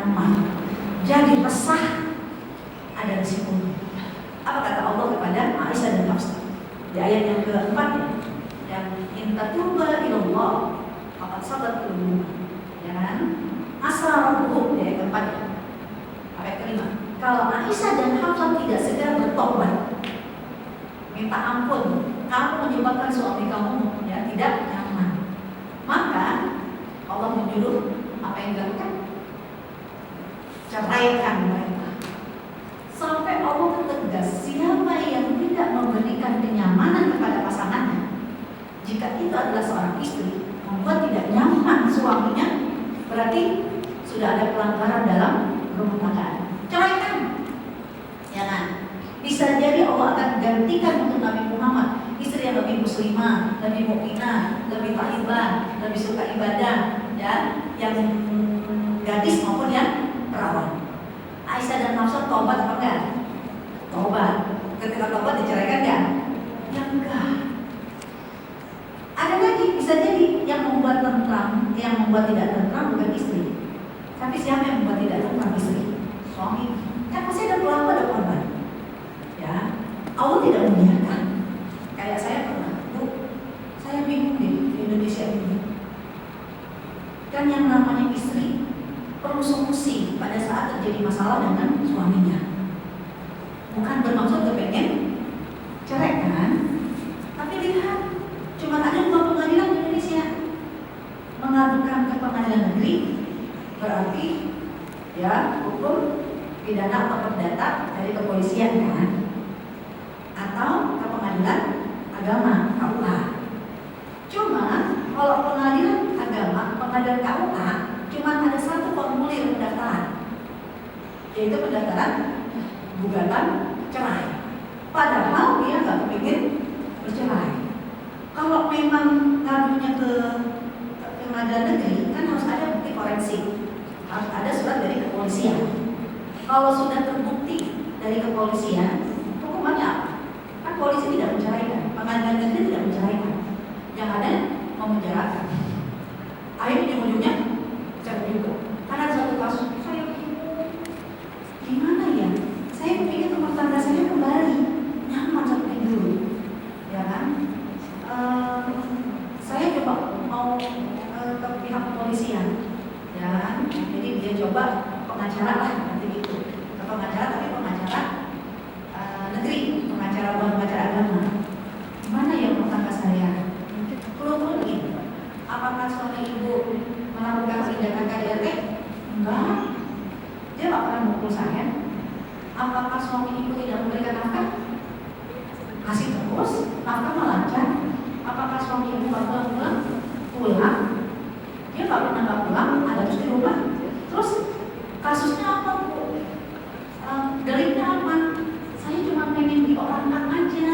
nyaman, jadi resah, ada risikonya. Apa kata Allah kepada Aisyah dan Hafsah di ayat yang keempat ya, yang intatuba ilallah faqad sabat qulubuhuma, ya kan? Asa rabbuhum di ayat keempat ya. Ayat kelima, kalau Aisyah dan Hafsah tidak segera bertobat, minta ampun, kamu menyebabkan suami kamu ya tidak nyaman, maka Allah menyuruh apa yang dilakukan? Ceraikan mereka. Sampai Allah tegas, siapa yang tidak memberikan kenyamanan kepada pasangannya, jika itu adalah seorang istri, membuat tidak nyaman suaminya, berarti sudah ada pelanggaran dalam rumah tangga. Ceraikan, ya kan? Bisa jadi Allah akan gantikan untuk Nabi Muhammad istri yang lebih muslimah, lebih mukminah, lebih taibah, lebih suka ibadah, ya, yang gadis maupun yang perawan. Aisyah dan Hafsah tobat apa enggak? Tobat. Ketika tobat diceraikan enggak? Ya enggak. Ada lagi, bisa jadi yang membuat tentram, yang membuat tidak tentram bukan istri, tapi siapa yang membuat tidak tentram? Istri, suami. Kan pasti ada pelaku, ada korban. Ya, Allah tidak membiarkan. Kayak saya pernah, Bu, saya bingung deh di Indonesia ini. Kan yang namanya istri perlu solusi pada saat terjadi masalah dengan suaminya. Bukan bermaksud kepengen cerai kan? Tapi lihat, cuma ada 2 pengadilan di Indonesia. Mengadukan ke pengadilan negeri berarti ya hukum pidana atau perdata dari kepolisian kan? Atau ke pengadilan agama, KUA. Cuma kalau pengadilan agama, pengadilan KUA cuma ada satu formulir pendaftaran, yaitu pendaftaran gugatan cerai. Padahal dia nggak kepingin bercerai. Kalau memang ngadunya ke pengadilan negeri, kan harus ada bukti forensik, harus ada surat dari kepolisian. Kalau sudah terbukti dari kepolisian, hukumannya apa? Kan polisi tidak menceraikan, pengadilan negeri tidak menceraikan, yang ada memenjarakan. Akhirnya ujungnya cerai juga. Karena ada satu kasus, saya bingung, gimana ya? Saya ingin rumah tangga saya kembali nyaman seperti dulu, ya kan? Saya coba mau ke pihak kepolisian, ya kan? Jadi dia coba pengacara lah nanti gitu, ke pengacara, tapi pengacara negeri, pengacara bukan pengacara agama. Gimana ya rumah tangga saya? Perlu begini, apakah suami ibu melakukan tindakan KDRT? Enggak, dia nggak pernah mukul saya. Apakah suami ibu tidak memberikan nafkah? Kasih terus, nafkah melancar. Apakah suami ibu nggak pulang? Pulang. Dia nggak pernah nggak pulang, ada terus di rumah. Terus kasusnya apa, Bu? Deliknya apa? Saya cuma pengen diorangkan aja.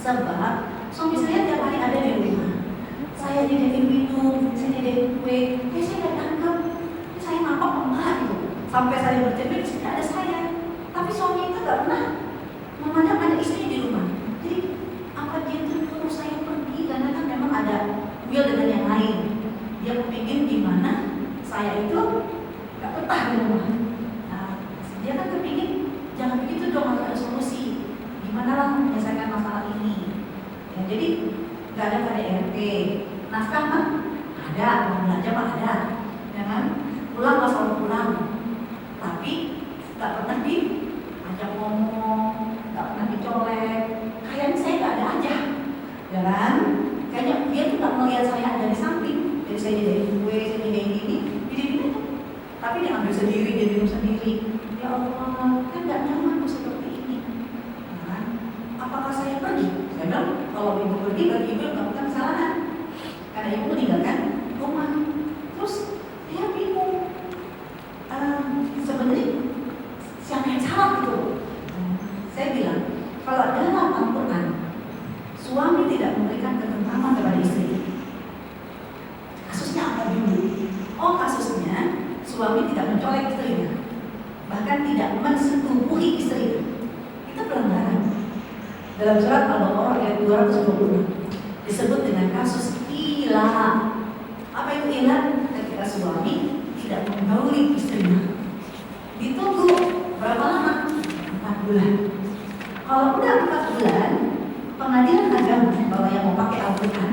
Sebab suami saya tiap hari ada di rumah. Saya nyediain minum, saya nyediain kue, saya nggak tangkap. Saya nampak enggak gitu. Sampai saya bercermin, tidak ada saya. Tapi suami itu nggak pernah memandang ada istrinya di rumah. Jadi apa dia itu perlu saya pergi karena kan memang ada will dengan yang lain. Dia kepingin gimana saya itu nggak betah di rumah. Nah, dia kan kepingin jangan begitu dong, harus ada solusi. Gimana lah menyelesaikan masalah ini? Ya, jadi nggak ada KDRT. Nafkah mah ada, uang belanja mah ada, ya kan? Pulang nggak selalu pulang, tapi nggak pernah diajak ngomong, nggak pernah dicolek. Kayaknya saya nggak ada aja, ya kan? Kayaknya dia tuh nggak melihat saya ada di samping. Jadi saya jadi kue, saya jadi ini, tapi dia ambil sendiri, dia minum sendiri. Ya Allah, kan nggak nyaman tuh seperti ini. Ya kan? Apakah saya pergi? Saya bilang kalau ibu pergi berarti ibu melakukan kesalahan. Karena ibu meninggalkan rumah. Terus dia bingung. Sebenarnya siapa yang salah gitu? Saya bilang kalau dalam Al-Quran suami tidak memberikan ketentraman kepada istri, kasusnya apa dulu? Oh, kasusnya suami tidak mencolek istrinya, bahkan tidak mensetubuhi istrinya. Itu pelanggaran. Dalam surat Al-Baqarah ayat 226 disebut dengan kasus ilah. Apa itu ilah? Ketika suami tidak menggauli istrinya. Ditunggu berapa lama? 4 bulan. Kalau udah 4 bulan, pengadilan agama bahwa yang mau pakai Al-Quran,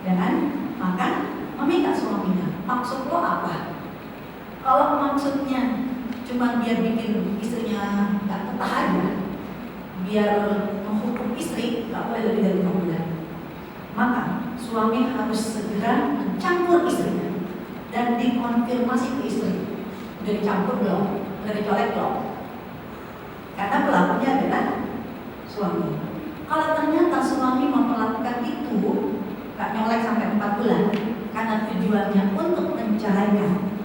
ya kan, maka meminta suaminya, maksud lo apa? Kalau maksudnya cuma biar bikin istrinya nggak betah aja, biar menghukum istri, nggak boleh lebih dari 5 bulan. Maka suami harus segera mencampur istrinya dan dikonfirmasi ke istri. Udah dicampur belum? Udah dicolek belum? Karena pelakunya adalah suami. Kalau ternyata suami melakukan itu, gak nyolek sampai 4 bulan, karena tujuannya untuk menceraikan,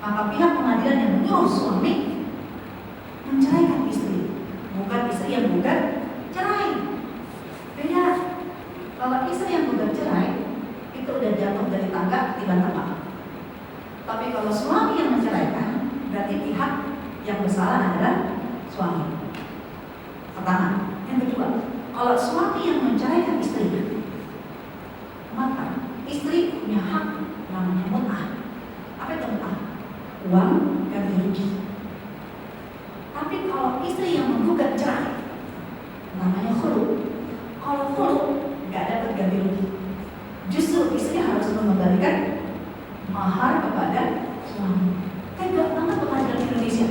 maka pihak pengadilan yang menyuruh suami menceraikan istri, bukan istri yang gugat cerai. Beda. Kalau istri yang gugat cerai, itu udah jatuh dari tangga tiba-tiba. Tapi kalau suami yang menceraikan, berarti pihak yang bersalah adalah suami. Pertama. Yang kedua, kalau suami yang menceraikan istrinya, maka istri punya hak namanya mut'ah. Apa itu mut'ah? Uang ganti rugi. Tapi kalau istri yang menggugat cerai, namanya khulu. Kalau khulu nggak dapat ganti rugi. Justru istri harus mengembalikan mahar kepada suami. Tega banget pengadilan Indonesia.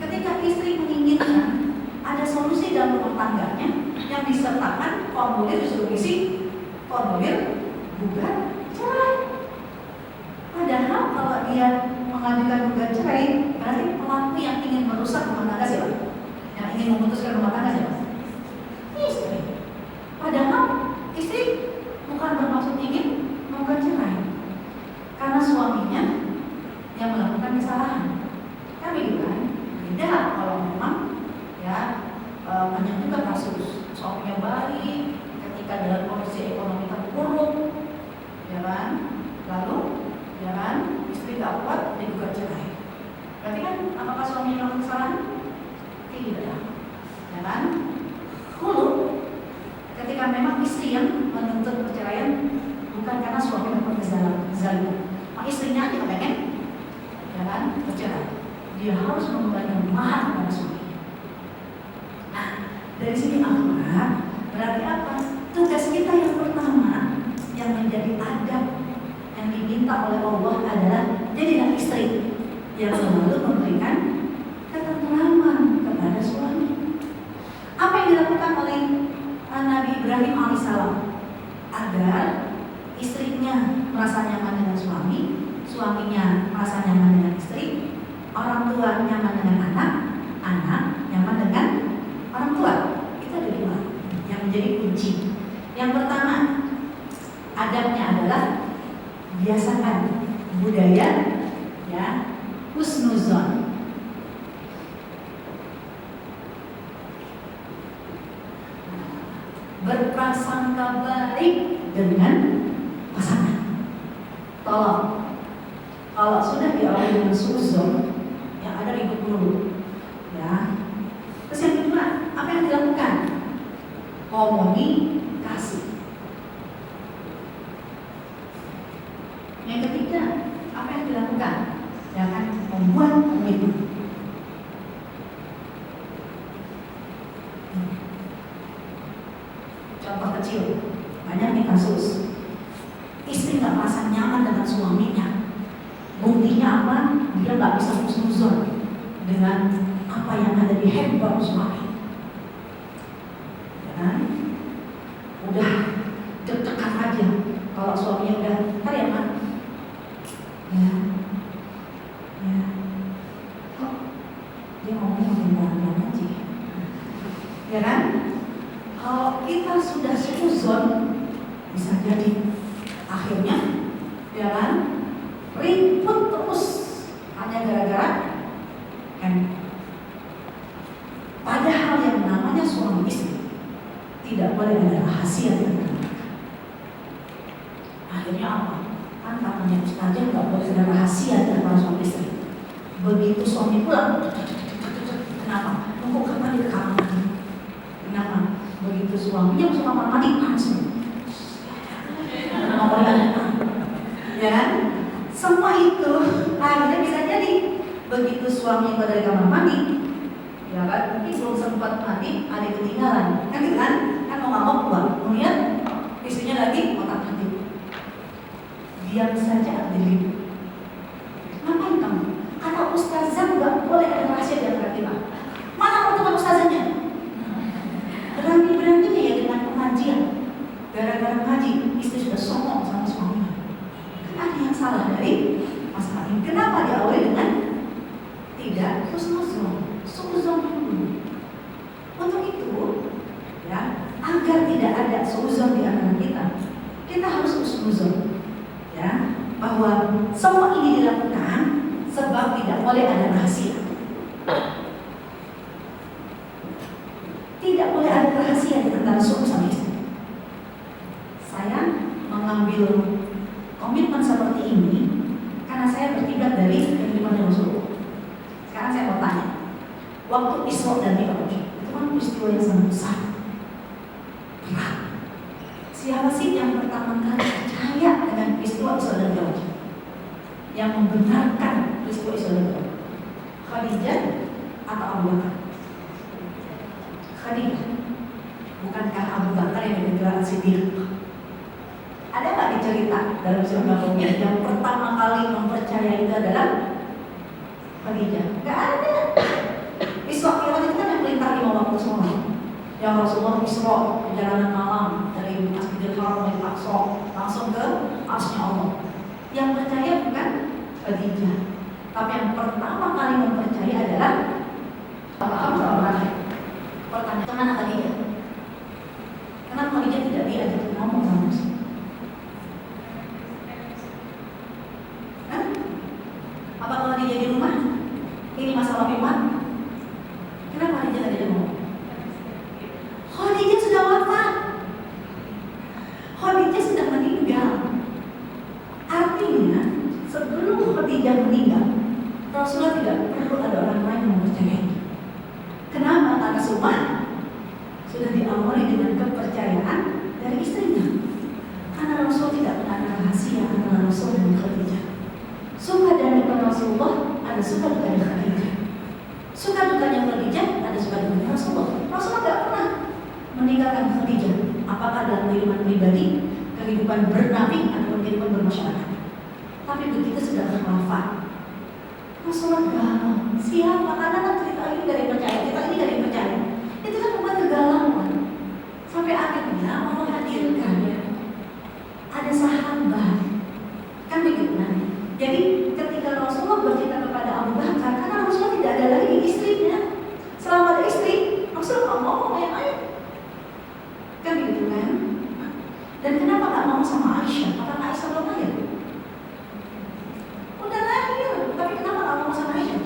Ketika istri menginginkan ada solusi dalam rumah tangganya yang disertakan formulir, disuruh isi formulir gugat cerai. Padahal kalau dia mengajukan gugat cerai, berarti pelaku yang ingin merusak rumah tangga siapa? Yang ingin memutuskan rumah tangga siapa? Istri. Padahal istri bukan bermaksud ingin menggugat cerai, karena suaminya yang melakukan kesalahan. Kan begitu kan? Beda kalau memang ya banyak juga kasus suaminya baik ketika dalam kondisi ekonomi terpuruk, ya kan? Lalu, ya kan? Istri gak kuat digugat cerai. Berarti kan apakah suami melakukan kesalahan? Tidak, ya kan? Hulu ketika memang istri yang menuntut perceraian bukan karena suami melakukan kezaliman, istrinya aja pengen, ya kan, bercerai. Dia harus mengembalikan mahar kepada suami. Nah, dari sini akhwat, berarti apa? Tugas kita yang pertama yang menjadi adab yang diminta oleh Allah adalah jadilah istri yang selalu memberikan ketentraman kepada suami. Apa yang dilakukan oleh Nabi Ibrahim alaihissalam agar istrinya merasa nyaman dengan suami, suaminya merasa nyaman dengan istri, orang tua nyaman dengan anak, anak nyaman dengan orang tua. Itu ada 2 yang menjadi kunci. Yang pertama, adabnya adalah biasakan budaya ya husnuzon. Berprasangka baik dengan pasangan. Tolong, kalau sudah diawali dengan suzon, yang ada ribut dulu, ya. Terus yang kedua, apa yang dilakukan? Komunikasi. Yang ketiga, apa yang dilakukan? Jangan membuat komitmen. Contoh kecil, banyak nih kasus istri nggak merasa nyaman dengan suaminya. Buktinya apa? Dia nggak bisa husnuzon dengan apa yang ada di handphone suami. Ya kan? Udah deg-degan aja. Kalau suaminya udah, ntar ya man, ya, kok dia ngomongnya makin pelan-pelan aja, ya kan? Kalau kita sudah suzon, bisa jadi akhirnya, ya kan, ribut terus hanya gara-gara handphone. Padahal yang namanya suami istri tidak boleh ada rahasia di antara mereka. Akhirnya apa? Kan katanya ustazah nggak boleh ada rahasia di antara suami istri. Begitu suami pulang, kenapa? Nunggu kapan di kamar mandi? Kenapa? Begitu suaminya masuk kamar mandi langsung. Ya kan? Semua itu akhirnya Begitu suami keluar dari kamar mandi, ya kan, mungkin belum sempat mandi, ada ketinggalan, kan gitu kan? Kan mau nggak mau keluar, kemudian istrinya lagi otak-atik. Diam saja diri. Ngapain kamu? Kata ustazah nggak boleh ada rahasia di antara kita. Mana kamu teman ustazahnya? Berani-beraninya ya dengan pengajian. Gara-gara ngaji, istri sudah sombong sama suaminya. Kan ada yang salah dari masalah ini. Kenapa diawali dengan tidak husnuzon, suuzon dulu. Untuk itu, ya, agar tidak ada suuzon di antara kita harus husnuzon, ya, bahwa semua ini dilakukan sebab tidak boleh ada rahasia. Tidak boleh ada rahasia di antara suami sama istri. Saya mengambil komitmen seperti ini karena saya berkiblat dari kehidupan Rasulullah. Sekarang saya mau tanya, waktu Isra dan Mi'raj itu kan peristiwa yang sangat besar, berat. Siapa sih yang pertama kali percaya dengan peristiwa Isra dan Mi'raj? Yang membenarkan peristiwa Isra dan Mi'raj? Khadijah atau Abu Bakar? Khadijah. Bukankah Abu Bakar yang bergerak Siddiq? Ada nggak dicerita dalam sejarah Nabi yang pertama kali mempercayai itu adalah Khadijah? Nggak ada. Isra Mi'raj itu kan yang perintah 5 waktu semua. Yang Rasulullah Isra perjalanan malam dari Masjidil Haram ke Aqsa langsung ke Arsy Allah. Yang percaya bukan Khadijah, tapi yang pertama kali mempercayai adalah Abu Bakar. Pertanyaan, kemana Khadijah? Kenapa Khadijah tidak diajak ngomong sama Rasul? Apa kalau dia di rumah? Ini masalah firman. Kenapa Khadijah tidak ngomong? Khadijah sudah wafat. Khadijah sudah meninggal. Artinya sebelum Khadijah meninggal, Rasulullah tidak perlu ada orang lain yang mempercayai. Kenapa? Karena semua sudah diawali dengan kepercayaan dari istrinya. Karena Rasul tidak pernah ada rahasia antara Rasul dan Khadijah. Suka dan duka Rasulullah ada suka duka Khadijah. Suka dukanya Khadijah ada suka dukanya Rasulullah. Rasulullah tidak pernah meninggalkan Khadijah. Apakah dalam kehidupan pribadi, kehidupan bernabi atau kehidupan bermasyarakat. Tapi begitu sudah berwafat, Rasulullah galau. Siapa? Karena kan cerita ini dari percaya, kita ini dari percaya. Itu kan membuat kegalauan. Sampai akhirnya Allah hadirkan ada sahabat. Kan begitu kan? Jadi ketika Rasulullah bercerita kepada Abu Bakar, karena Rasulullah tidak ada lagi istrinya. Selama ada istri, Rasulullah ngomong ayat-ayat. Kan begitu kan? Dan kenapa gak ngomong sama Aisyah? Apakah Aisyah belum lahir? Udah lahir, tapi kenapa gak ngomong sama Aisyah?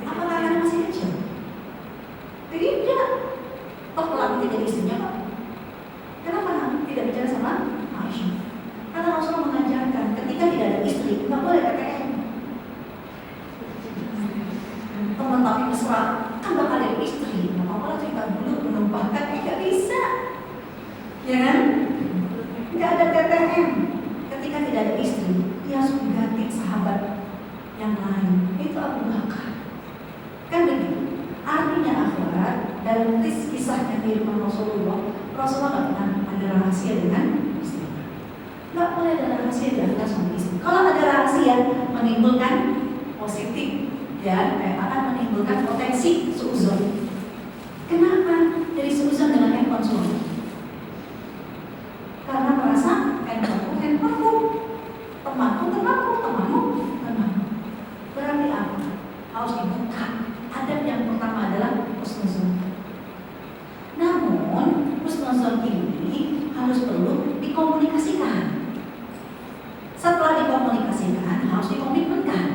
Apakah anaknya masih kecil? Tidak. Toh pelaku tidak istrinya kok. Kenapa tidak bicara sama Aisyah? Karena Rasulullah mengajarkan ketika tidak ada istri, nggak boleh KKN. Teman tapi mesra, kan bakal ada istri. Nggak apa-apa cerita dulu, menumpahkan, nggak bisa. Ya kan? Nggak ada KKN. Ketika tidak ada istri, dia harus mengganti sahabat yang lain. Itu Abu Bakar. Kan begitu. Artinya akhirat dalam kisahnya kehidupan Rasulullah nggak pernah ada rahasia dengan istrinya. Nggak boleh ada rahasia di antara suami istri. Kalau ada rahasia menimbulkan positif, ya, akan menimbulkan potensi suuzon. Kenapa? Jadi suuzon dengan handphone suami. Karena merasa handphoneku, temanmu. Berarti apa? Harus dibuka. Adab yang pertama adalah husnuzon. Namun husnuzon ini harus perlu dikomunikasikan. Setelah dikomunikasikan harus dikomitmenkan.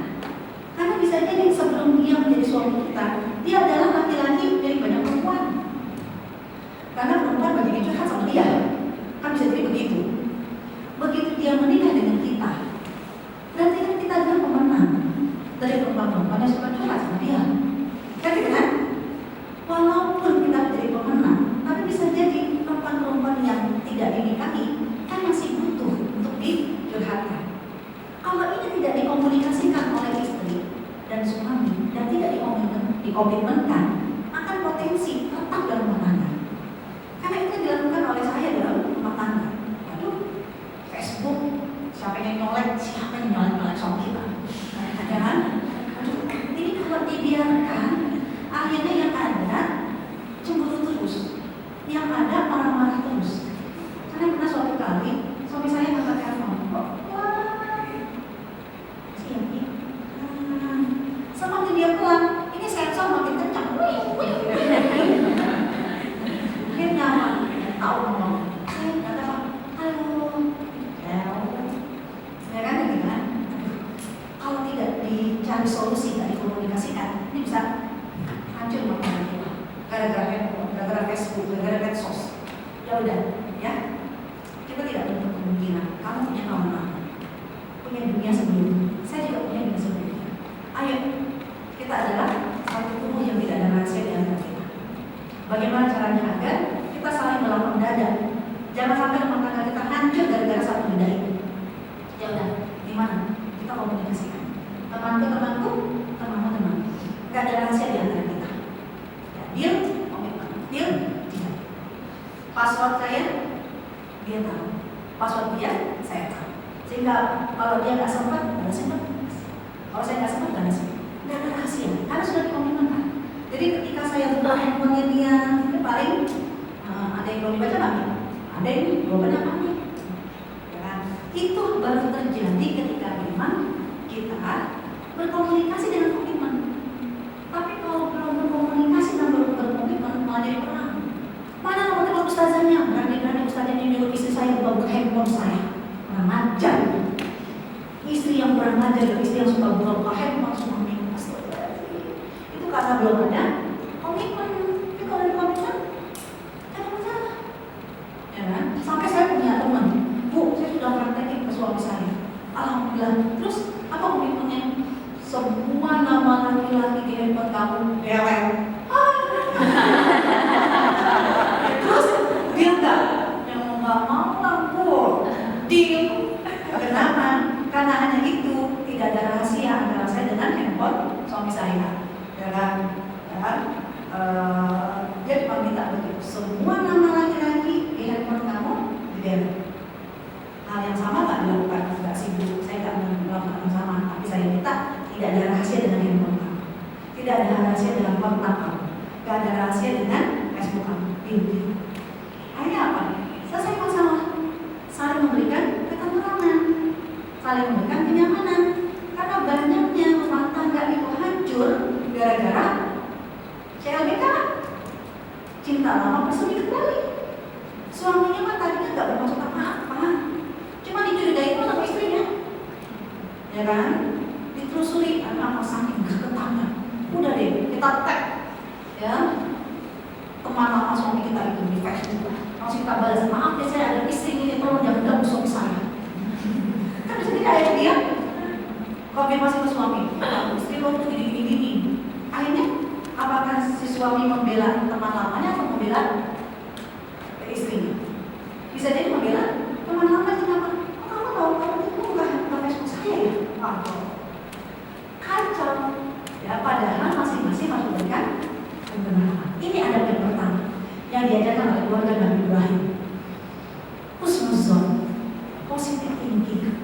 Karena bisa jadi sebelum dia menjadi suami kita, dia adalah laki-laki dari banyak perempuan. Karena perempuan banyak yang curhat sama dia. Kan bisa jadi begitu. Begitu dia menikah dengan kita, berarti kan kita adalah pemenang dari perempuan-perempuan yang suka curhat sama dia. Kan? Walaupun kita menjadi pemenang, tapi bisa jadi perempuan-perempuan yang tidak dinikahi kan masih butuh untuk dicurhatkan. Kalau ini tidak dikomunikasikan oleh istri, dan suami dan tidak dikomitmenkan, akan potensi retak dalam rumah tangga. Karena itu dilakukan oleh saya dalam rumah tangga. Aduh, Facebook, siapa yang nyolek suami kita? Ya kan? Aduh, ini kalau dibiarkan, akhirnya yang ada cemburu terus, yang ada marah-marah terus. Karena pernah suatu kali suami saya mengatakan, semakin dia pulang, ini sensor makin kencang. Dia nyaman, tahu ngomong. Saya kata, halo, ya kan gitu kan? Kalau tidak dicari solusi, tidak dikomunikasikan, ini bisa hancur rumah tangga kita. Gara-gara handphone, gara-gara Facebook, gara-gara medsos. Ya udah, ya. Kita tidak menutup kemungkinan. Kamu punya kawan, punya dunia sebelumnya. Saya juga punya dunia sebelumnya. Ayo, kita adalah satu tubuh yang tidak ada rahasia di antara kita. Bagaimana caranya agar kita saling melapang dada? Jangan sampai rumah tangga kita hancur gara-gara satu beda itu. Ya udah, gimana? Kita komunikasikan. Temanku, temanmu. Gak ada rahasia di antara kita. Ya, deal, komitmen. Deal, tidak. Password saya, dia tahu. Password dia, saya tahu. Sehingga kalau dia nggak sempat, kalau saya nggak sempat, nggak ada rahasia. Karena sudah dikomitmenkan. Jadi ketika saya buka handphonenya dia, paling ada yang belum dibaca nggak? Ada yang belum baca apa? Ya, itu baru terjadi ketika memang kita berkomunikasi dengan komitmen. Tapi kalau belum berkomunikasi dan belum berkomitmen, malah jadi perang. Mana nomor telepon ustazahnya? Berani-berani ustazahnya nyuruh istri saya buka handphone saya. Kurang ajar. Istri yang kurang ajar, istri yang suka buka handphone suami. Itu karena belum ada komitmen. Tapi kalau ada komitmen, ada masalah. Ya kan? Sampai saya punya teman, Bu, saya sudah praktekin ke suami saya. Alhamdulillah. Terus apa komitmennya? Semua nama laki-laki di handphone kamu BLM. Terus dia enggak, yang nggak mau lampu, deal. Kenapa? Karena hanya itu, tidak ada rahasia antara saya dengan handphone suami saya. Ya kan? Dia cuma minta begitu. Semua nama laki-laki di handphone kamu BLM. Hal yang sama nggak dilakukan, nggak sibuk. Saya nggak melakukan yang sama, tapi saya minta tidak ada rahasia dengan handphone kamu, tidak ada rahasia dengan kontak kamu, tidak ada rahasia dengan Facebook kamu. Ini akhirnya apa? Selesai masalah, saling memberikan ketentraman, saling memberikan kenyamanan. Karena banyaknya rumah tangga itu hancur gara-gara CLBK, cinta lama bersemi kembali. Suaminya mah tadinya nggak bermaksud apa-apa, cuma dicurigai sama istrinya, ya kan? Ditelusuri, apa saking keketangan. Udah deh, kita tag, ya, teman lama suami kita itu di Facebook. Langsung kita balas, maaf ya saya ada istri ini, tolong jangan ganggu suami saya. Kan bisa tidak ada dia konfirmasi ke suami, istri lo tuh gini. Akhirnya, apakah si suami membela teman lamanya atau membela istrinya? Bisa jadi membela teman lama. Kenapa? Oh, kamu tahu kalau itu bukan Facebook saya ya? Wah, kacau. Ya, padahal masing-masing harus memberikan kebenaran. Ini adab yang pertama yang diajarkan oleh keluarga Nabi Ibrahim. Husnuzon, positif thinking.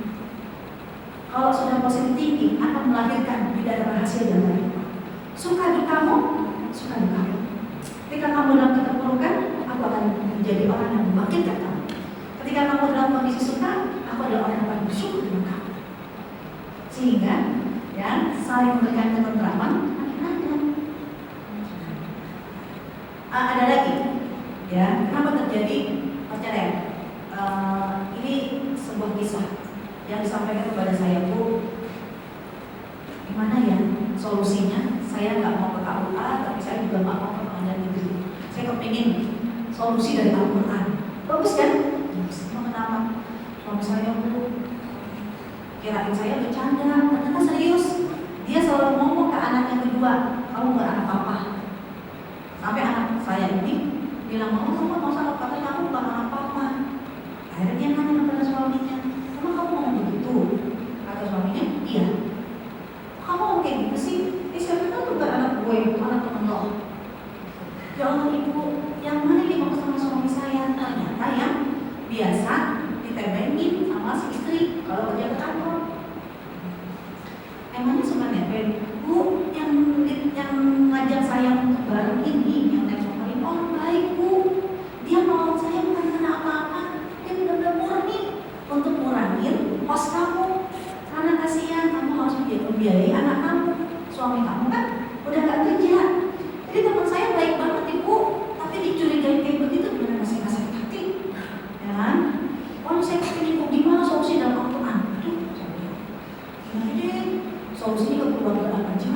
Kalau sudah positif thinking akan melahirkan tidak ada rahasia di antara kita. Suka dukamu, suka dukamu. Ketika kamu dalam keterpurukan, aku akan menjadi orang yang membangkitkan kamu. Ketika kamu dalam kondisi suka, aku adalah orang yang paling bersyukur dengan kamu. Sehingga ya, saling memberikan ketentraman. Ada lagi, ya, kenapa terjadi perceraian? Ini sebuah kisah yang disampaikan kepada saya, Bu. Gimana ya solusinya? Saya nggak mau ke KUA, tapi saya juga nggak mau ke pengadilan negeri. Saya kepingin solusi dari Al-Quran. Bagus kan? Kenapa? Suami saya, Bu, kirain saya bercanda, ternyata serius. Dia selalu ngomong ke anak yang kedua, kamu nggak anak papa. Sampai anak saya ini bilang, mama kamu mau salah, katanya kamu bukan anak papa. Akhirnya dia nanya kepada suaminya, emang kamu ngomong begitu? Kata suaminya, iya. Kamu ngomong kayak gitu sih? biasa ditebengin sama si istri kalau kerja ke kantor. Emangnya suka nebeng? Bu, yang ngajak saya untuk bareng ini, yang nelfonin orang baik bu. Dia nolong saya bukan karena apa-apa, dia benar-benar murni untuk ngurangin kos kamu. Karena kasihan kamu harus membiayai anak kamu, suami kamu kan udah gak kerja. Jadi teman saya baik banget ibu, tapi dicurigai kayak begitu gimana masih sakit hati, ya kan? Kalau saya pikir ibu gimana solusi dalam Al-Quran? Aduh, saya bilang, gimana deh? Solusinya kekeluargaan aja.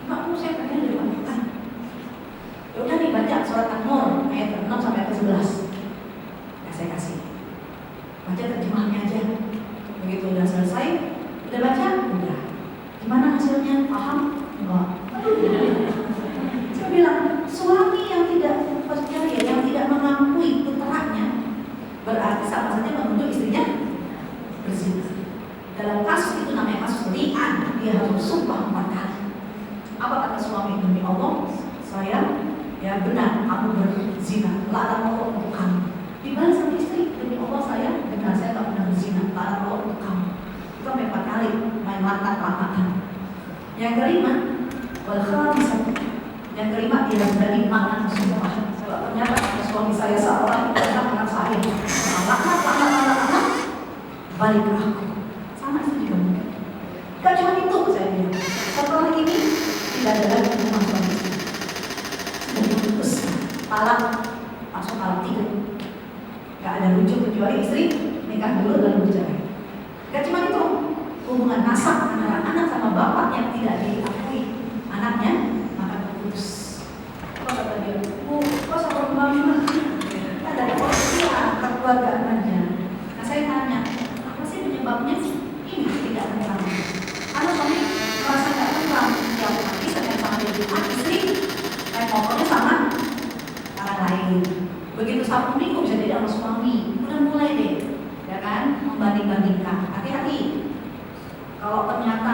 Enggak, saya pengen dari Al-Quran. Ya udah nih baca surat An-Nur ayat 6 sampai ke 11. Ya saya kasih. Baca terjemahnya aja. Begitu udah selesai, udah baca, udah. Gimana hasilnya? Paham? Enggak. Saya bilang, suami yang tidak percaya, yang tidak mengakui putranya, berarti sama saja menuduh istrinya berzina. Dalam kasus itu namanya kasus li'an, dia harus sumpah 4 kali. Apa kata suami? Demi Allah, saya ya benar kamu berzina, larang Allah untuk kamu. Dibalas sama istri, demi Allah saya benar saya tak pernah berzina, larang Allah untuk kamu. Itu sampai 4 kali main latak-latakan. Yang kelima, wal khamisah. Yang kelima dia dari makna semua. Kalau ternyata suami saya salah, anak saya laknat, balik ke aku. Sama istri juga mungkin. Gak cuma itu saya bilang. Setelah ini tidak ada lagi rumah suami istri. Sudah diputus, talak, langsung talak 3. Gak ada rujuk kecuali istri nikah dulu lalu bercerai. Gak cuma itu, hubungan nasab antara anak sama bapak yang tidak diakui anaknya maka putus. Kok kata dia, bu, kok sama banget? Ada kekeluargaan aja. Nah saya tanya, apa sih penyebabnya? Ini tidak tentram. Karena suami merasa tidak tentram, ya pasti sedang sama dia istri, naik motornya sama orang lain. Begitu Sabtu Minggu bisa jadi sama suami, udah mulai deh, ya kan, membanding-bandingkan. Hati-hati. Kalau ternyata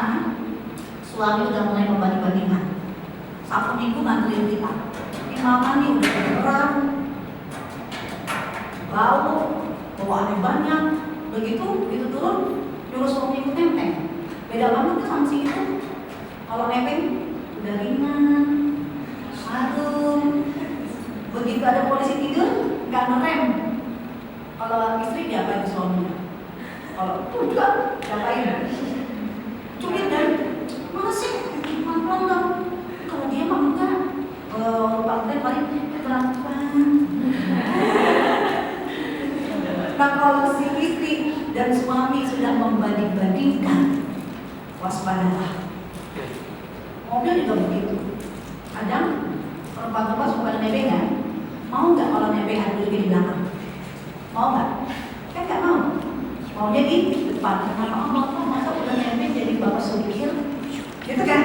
suami udah mulai membanding-bandingkan, Sabtu Minggu nganterin kita, ini makan nih udah berperang, bau, bawaannya banyak, begitu turun, nyuruh suami ikut nempel. Beda banget tuh sama si itu. Kalau nempel udah ringan, harum. Begitu ada polisi tidur, nggak ngerem. Kalau istri diapain suaminya? Kalau juga diapain? Cubit dan mana sih? Pelan-pelan dong. Kalau dia mah enggak. Pelan-pelan paling pelan-pelan. Nah kalau si istri dan suami sudah membanding-bandingkan, waspadalah. Mobil juga begitu. Kadang perempuan-perempuan suka nebengan. Mau nggak kalau nebengan duduk di belakang? Mau nggak? Kan nggak mau. Maunya di depan. Kenapa? Masa udah nebeng jadi bapak supir? Gitu kan?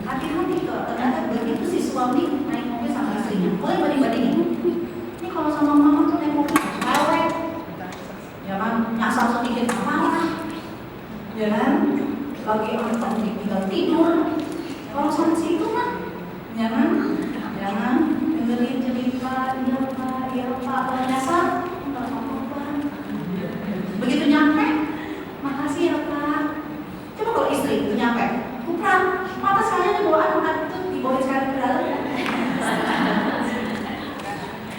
Hati-hati kalau ternyata begitu si suami naik mobil sama istrinya. Boleh banding-bandingin. Ini kalau sama mama tuh naik mobil cewek, ya kan? Nyasar sedikit apa? Ya kan? Lagi antar tinggal tidur. Kalau sama si itu kan? Ya kan? Jangan dengerin cerita, iya pak, kalau nyasar nggak apa-apa. Begitu nyampe, makasih ya pak. Coba kalau istri itu nyampe, Kupran, mata saya dibawa anak itu dibawa sekali ke dalam.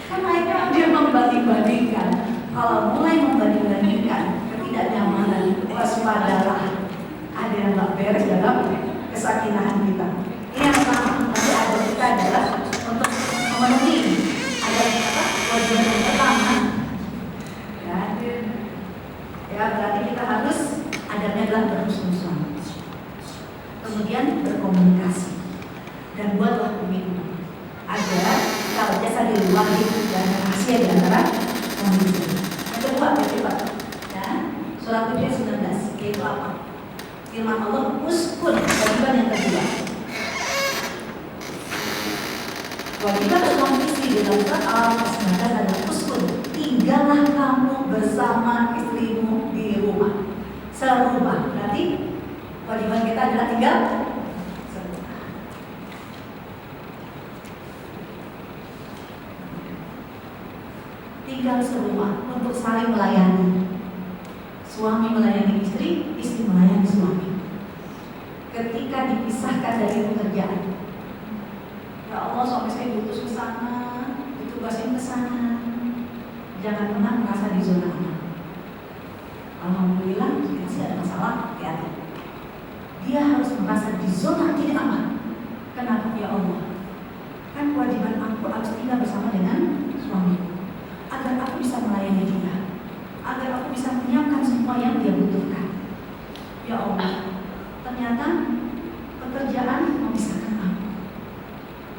Kan akhirnya dia membanding-bandingkan. Kalau mulai membanding-bandingkan ketidaknyamanan, waspadalah. Ada yang nggak beres dalam kesakinahan kita. Ini yang pertama, nanti ada kita adalah untuk memenuhi ada kewajiban yang pertama. Ya, berarti kita harus adabnya adalah berhusnuzon. Kemudian berkomunikasi dan buatlah komitmen agar kalau jasa di luar dan rahasia di antara kondisi. Yang kedua, ya, surat Hujurat 19 yaitu apa? Firman Allah, uskun, kewajiban yang kedua. Kewajiban suami istri di dalam surat Al-19 adalah uskun, tinggallah kamu bersama istrimu di rumah. Serumah, berarti kewajiban kita adalah tinggal serumah. tinggal serumah untuk saling melayani. Suami melayani istri, istri melayani suami. Ketika dipisahkan dari pekerjaan, ya Allah suami saya diutus ke sana, ditugasin ke sana, jangan pernah merasa di zona aman. Alhamdulillah, masih ada masalah, hati-hati. Dia harus merasa di zona tidak aman. Kenapa? Ya Allah, kan kewajiban aku harus tinggal bersama dengan suamiku, agar aku bisa melayani dia, agar aku bisa menyiapkan semua yang dia butuhkan. Ya Allah, ternyata pekerjaan memisahkan aku.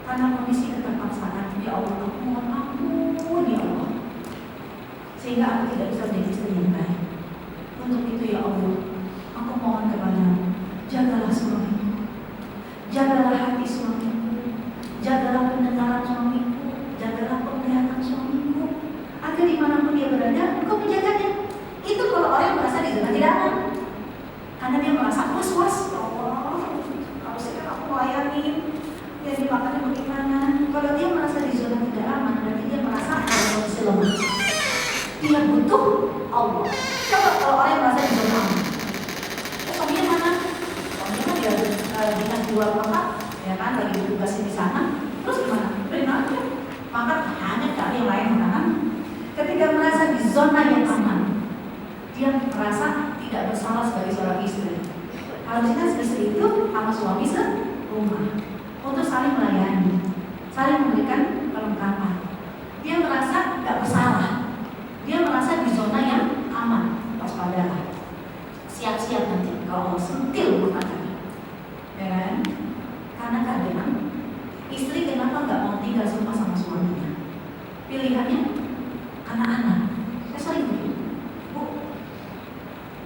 Karena kondisi keterpaksaan, ya Allah, aku mohon ampun ya Allah, sehingga aku tidak bisa menjadi istri yang baik. Untuk itu ya Allah, aku mohon kepadamu, jagalah suamiku, jagalah hati suamiku, jagalah pendengaran suamiku, jagalah penglihatan suamiku, agar dimanapun dia berada, engkau menjaganya. Itu kalau orang merasa di zona tidak aman, karena dia merasa was-was, ya Allah, harusnya aku melayani, dia dimakannya bagaimana. Kalau dia merasa di zona tidak aman, berarti dia merasa ada kondisi lemah. Dia butuh Allah. Coba kalau orang yang merasa di zona aman, suaminya mana? Suaminya kan dia dinas di luar kota, ya kan, lagi ditugasin di sana. Terus gimana? Beriman aja. Maka hanya cari yang lain makanan. Ketika merasa di zona yang aman, dia merasa tidak bersalah sebagai seorang istri. Harusnya istri itu sama suami serumah untuk saling melayani, saling memberikan perlengkapan. Dia merasa tidak bersalah. Dia merasa di zona yang aman. Waspadalah. Siap-siap nanti kalau Allah sentil rumah tangganya. Ya kan? Karena kadang istri kenapa nggak mau tinggal semua sama suaminya? Pilihannya anak-anak. Saya sering begitu. Bu,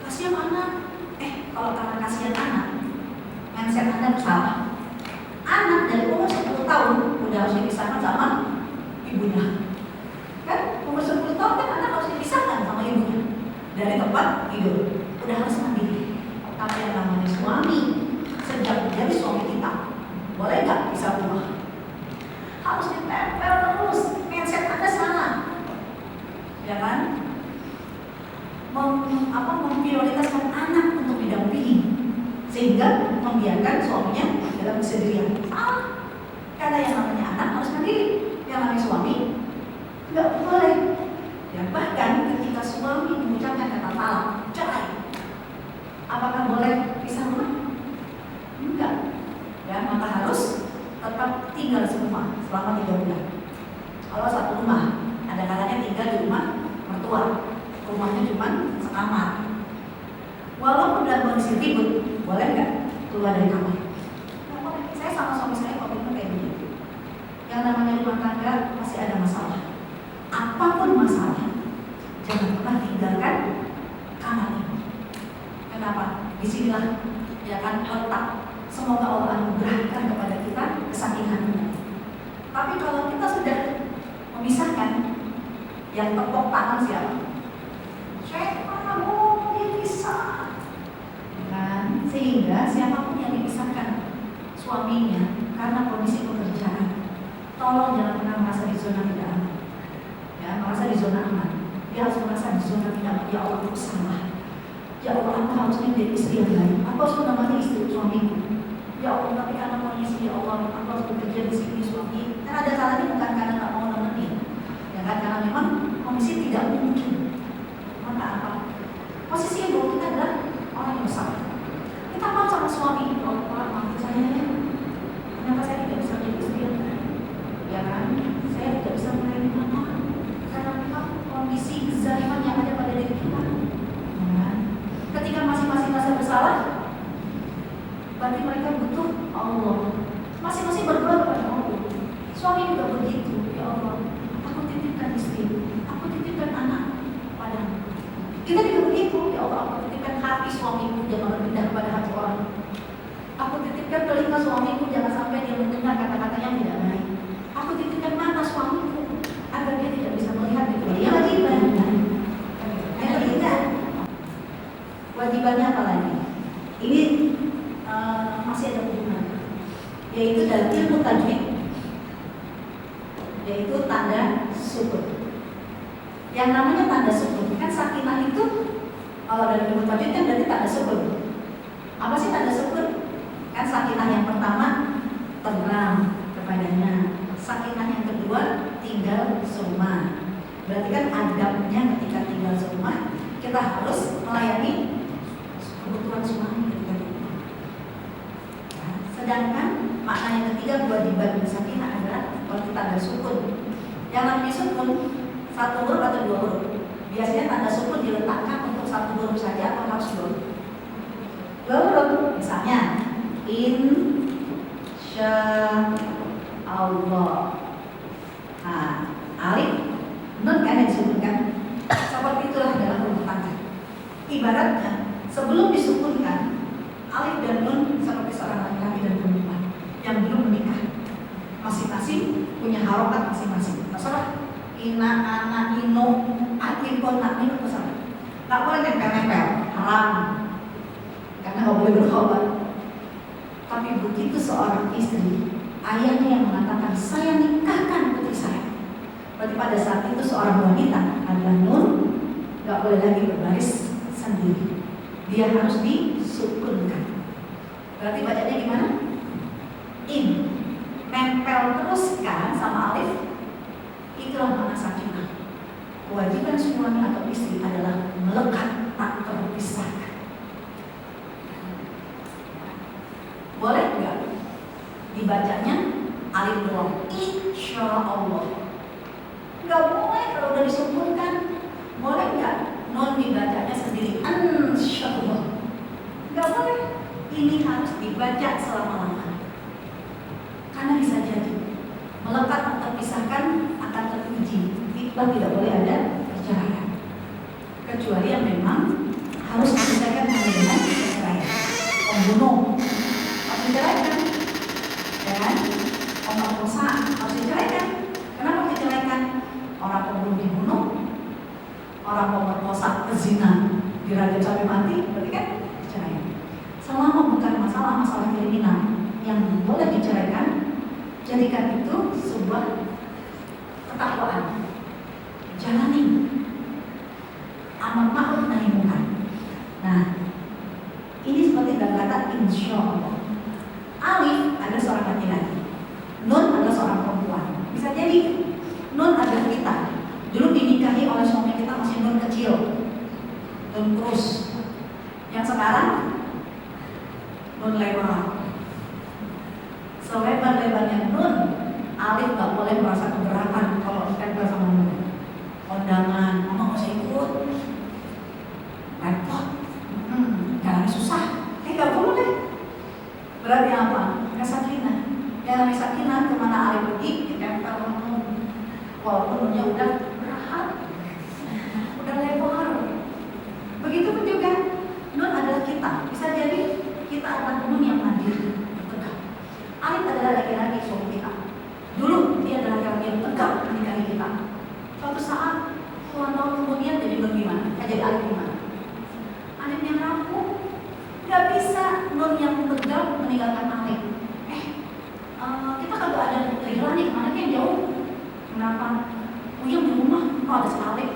kasihan anak. Kalau karena kasihan anak, mindset Anda salah. Anak dari umur 10 tahun udah harus dipisahkan sama ibunya. Kan? Umur 10 tahun kan anak harus dipisahkan sama ibunya dari tempat tidur. Udah harus mandiri. Tapi yang namanya suami, sejak menjadi suami kita, boleh nggak pisah rumah? Harus ditempel terus. Mindset Anda salah. Ya kan? Memprioritaskan anak untuk didampingi, sehingga membiarkan suaminya dalam kesendirian. Salah. Karena yang namanya anak harus mandiri, yang namanya suami nggak boleh. Ya, bahkan ketika suami mengucapkan kata talak, cerai, apakah boleh pisah rumah? Enggak. Ya, maka harus tetap tinggal semua selama 3 bulan. Kalau satu rumah, ada kalanya tinggal di rumah mertua, rumahnya cuma sekamar. Walaupun dalam kondisi ribut, boleh nggak keluar dari kamar? Nggak boleh. Saya sama suami saya komitmen kayak gini. Yang namanya rumah tangga masih ada masalah. Apapun masalah, jangan pernah tinggalkan kamar ini. Kenapa? Disinilah ya kan letak. Semoga Allah anugerahkan kepada kita kesakingan. Tapi kalau kita sudah memisahkan, yang tepuk tangan siapa? Syaitan, bisa. Kan? Sehingga siapapun yang dipisahkan suaminya karena kondisi pekerjaan, tolong jangan pernah merasa di zona tidak aman. Ya, merasa di zona aman. Dia harus merasa di zona tidak aman. Ya Allah, aku salah. Ya Allah, aku harusnya menjadi istri yang baik. Aku harus menemani istri suamiku. Ya Allah, tapi karena kondisi, ya Allah, aku harus bekerja di sini suami. Kan ada salahnya bukan karena nggak mau nemenin, ya kan? Karena memang kondisi tidak mungkin. Maka apa? Posisi yang buruk kita adalah orang yang bersalah. Kita mau sama suami, ya Allah, maafin saya ya. Kenapa saya tidak bisa menjadi istri yang baik? Ya kan? Saya tidak bisa melayani mama karena memang kondisi kezaliman yang ada pada diri kita. Ya kan? Ketika masing-masing merasa bersalah, berarti mereka butuh Allah. Masing-masing berdoa kepada Allah. Suami juga begitu. Ya Allah, aku titipkan istri, aku titipkan anak padamu. Kita juga begitu. Ya Allah, aku titipkan hati suamiku, jangan berpindah kepada hati orang. Aku titipkan telinga suamiku, jangan sampai dia mendengar kata-kata yang tidak baik. Aku titipkan mata suamiku, agar dia tidak bisa melihat kecuali yang lagi ibadah. Yang ketiga, wajibannya apa lagi? Ini masih ada hubungan, yaitu dalam ilmu tajwid, yaitu tanda sukun. Yang namanya tanda sukun, kan sakinah itu kalau dari ilmu tajwid kan berarti tanda sukun. Apa sih tanda sukun? Kan sakinah yang pertama tenang kepadanya, sakinah yang kedua tinggal summa. Berarti kan adabnya ketika tinggal summa kita harus melayani kebutuhan summa ketika itu. Nah, sedangkan makna yang ketiga kewajiban sakinah adalah kalau kita ada sukun. Yang namanya sukun satu huruf atau dua huruf. Biasanya tanda sukun diletakkan untuk satu huruf saja atau harus dua huruf. Misalnya insya Allah. Nah, alif nun kan yang disukunkan. Seperti itulah dalam rumah tangga. Ibaratnya sebelum disukunkan alif dan nun seperti seorang laki-laki dan perempuan yang belum menikah, masing-masing punya harokat masing-masing. Terserah ina, ana, ino, atin, kona, ino, terserah. Gak boleh nempel-nempel, haram. Karena gak boleh berkhawatir. Tapi begitu seorang istri, ayahnya yang mengatakan saya nikahkan putri saya. Berarti pada saat itu seorang wanita adalah nun, gak boleh lagi berbaris sendiri. Dia harus disukunkan. Berarti bacanya gimana? In, nempel terus kan sama alif. Itulah makna sakinah. Kewajiban suami atau istri adalah melekat tak terpisahkan. Boleh nggak dibacanya alif doang? Insya Allah. Nggak boleh kalau udah disukunkan. Boleh nggak non dibacanya sendiri? Insya Allah. Nggak boleh. Ini harus dibaca selama-lamanya. Karena bisa jadi melekat tak terpisahkan akan teruji. Iqbal tidak boleh ada perceraian. Kecuali yang memang harus diselesaikan dengan perceraian. Pembunuh harus diceraikan, ya kan? Pemerkosa harus diceraikan. Kenapa diceraikan? Orang pembunuh dibunuh, orang pemerkosa pezina dirajam sampai mati, berarti kan diceraikan. Selama bukan masalah kriminal yang boleh diceraikan, jadikan itu sebuah ketakwaan. Jalani amar ma'ruf nahi munkar. Nah, ini seperti dalam kata insya Allah. Alif adalah seorang laki-laki, nun adalah seorang perempuan. Bisa jadi nun adalah kita. Dulu dinikahi oleh suami kita masih nun kecil, nun terus. Yang sekarang nun lebar. Selebar-lebarnya nun, alif gak boleh merasa keberatan kalau tempel sama nun. Kondangan, mama gak usah ikut, repot, jalan susah, gak boleh. Berarti apa? Gak sakinah. Yang namanya sakinah kemana alif pergi, ditempel sama nun. Walaupun nunnya udah berat, udah lebar. Begitupun juga nun adalah kita. Bisa jadi kita adalah nun yang mandiri. Alif adalah laki-laki suami kita. Dulu dia adalah laki-laki yang tegak menikahi kita. Suatu saat, puluhan tahun kemudian jadi nun gimana? Jadi alif gimana? Alif yang rapuh. Gak bisa nun yang tegak meninggalkan alif. Kita kagak ada rilan nih, kemana yang jauh? Kenapa? Uyang di rumah, kok ada si alif?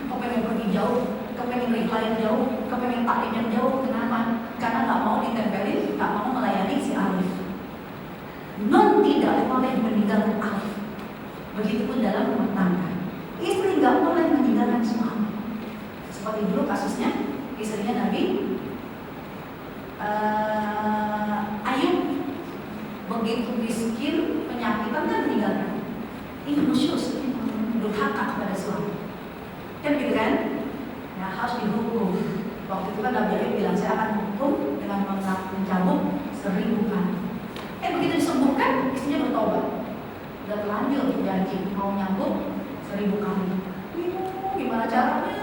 Kok pengen pergi jauh? Kepengen rilan jauh? Kepengen taklim yang jauh? Kenapa? Karena gak mau ditempelin, gak mau melayani si alif. Nun tidak boleh meninggalkan alif. Begitupun dalam rumah tangga. Istri gak boleh meninggalkan suami. Seperti dulu kasusnya istrinya Nabi Ayub, begitu miskin, penyakitan kan meninggalkan. Ini khusus, durhaka kepada suami. Kan gitu kan? Nah, harus dihukum. Waktu itu kan Nabi Ayub bilang saya akan hukum dengan mencabut 1000 kali. Begitu disembuhkan, istrinya bertobat. Udah terlanjur janji mau nyambut 1000 kali. Gimana caranya?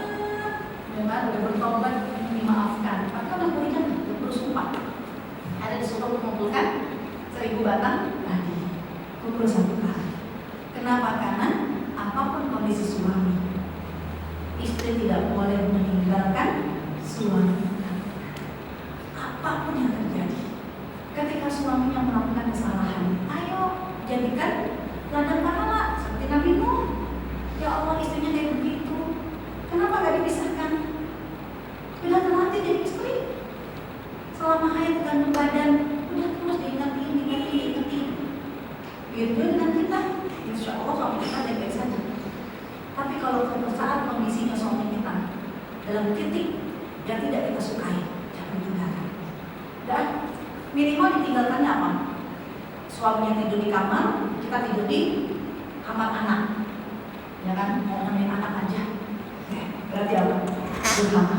Dengan udah bertobat, dimaafkan. Maka udah berikan bersumpah. Ada disuruh mengumpulkan 1000 batang padi. Kumpul 1 kali. Kenapa? Karena apapun kondisi suami, istri tidak boleh meninggalkan suami. Apapun yang terjadi, ketika suaminya melakukan kesalahan, ayo jadikan ladang pahala seperti Nabi Nuh. suaminya kayak begitu, kenapa gak dipisahkan? Udah terlatih jadi istri, selama haid kandung badan, udah terus diingetin. Begitu juga dengan kita, insya Allah suami kita baik-baik saja. Tapi kalau suatu saat kondisinya suami kita dalam titik yang tidak kita sukai, jangan tinggalkan. Dan minimal ditinggalkannya apa? Suaminya tidur di kamar, kita tidur di kamar anak, ya kan? Mau nemenin anak aja, berarti apa? Durhaka.